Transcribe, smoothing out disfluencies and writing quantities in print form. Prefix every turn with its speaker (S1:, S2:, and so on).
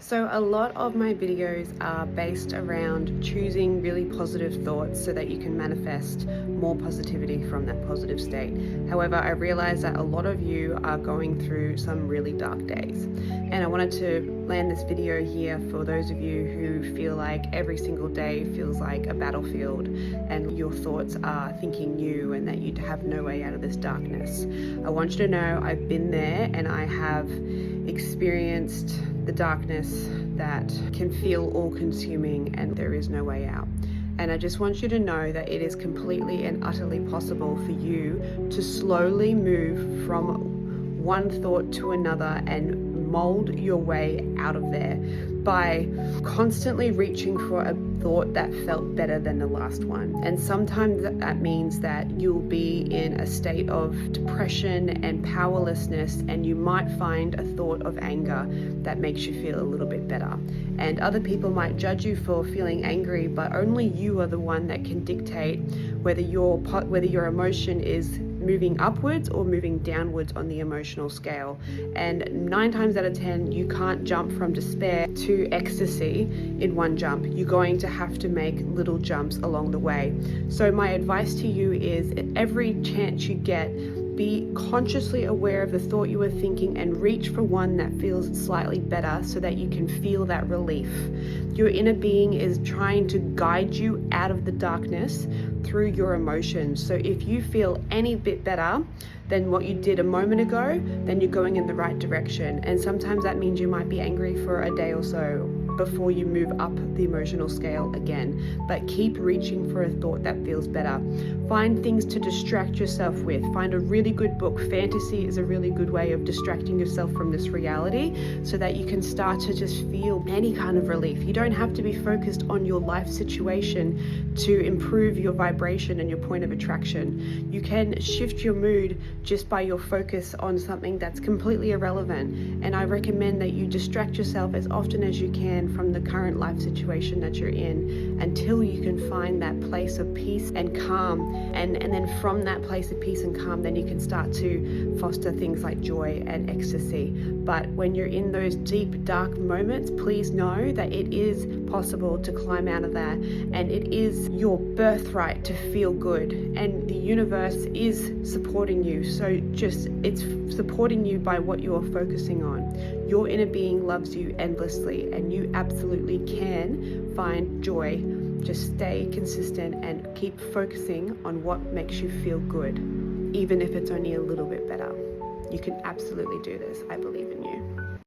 S1: So a lot of my videos are based around choosing really positive thoughts so that you can manifest more positivity from that positive state. However, I realize that a lot of you are going through some really dark days. And I wanted to land this video here for those of you who feel like every single day feels like a battlefield and your thoughts are thinking you and that you have no way out of this darkness. I want you to know I've been there and I have experienced the darkness that can feel all-consuming and there is no way out. And I just want you to know that it is completely and utterly possible for you to slowly move from one thought to another and mold your way out of there by constantly reaching for a thought that felt better than the last one. And sometimes that means that you'll be in a state of depression and powerlessness, and you might find a thought of anger that makes you feel a little bit better. And other people might judge you for feeling angry, but only you are the one that can dictate whether your emotion is moving upwards or moving downwards on the emotional scale. And 9 times out of 10, you can't jump from despair to ecstasy in one jump. You're going to have to make little jumps along the way. So my advice to you is, at every chance you get, be consciously aware of the thought you were thinking and reach for one that feels slightly better so that you can feel that relief. Your inner being is trying to guide you out of the darkness through your emotions. So if you feel any bit better than what you did a moment ago, then you're going in the right direction. And sometimes that means you might be angry for a day or so before you move up the emotional scale again. But keep reaching for a thought that feels better. Find things to distract yourself with. Find a really good book. Fantasy is a really good way of distracting yourself from this reality so that you can start to just feel any kind of relief. You don't have to be focused on your life situation to improve your vibration and your point of attraction. You can shift your mood just by your focus on something that's completely irrelevant. And I recommend that you distract yourself as often as you can from the current life situation that you're in until you can find that place of peace and calm. And then from that place of peace and calm, then you can start to foster things like joy and ecstasy. But when you're in those deep, dark moments, please know that it is possible to climb out of that, and it is your birthright to feel good, and the universe is supporting you. So it's supporting you by what you are focusing on. Your inner being loves you endlessly, and you absolutely can find joy. Just stay consistent and keep focusing on what makes you feel good, even if it's only a little bit better. You can absolutely do this. I believe in you.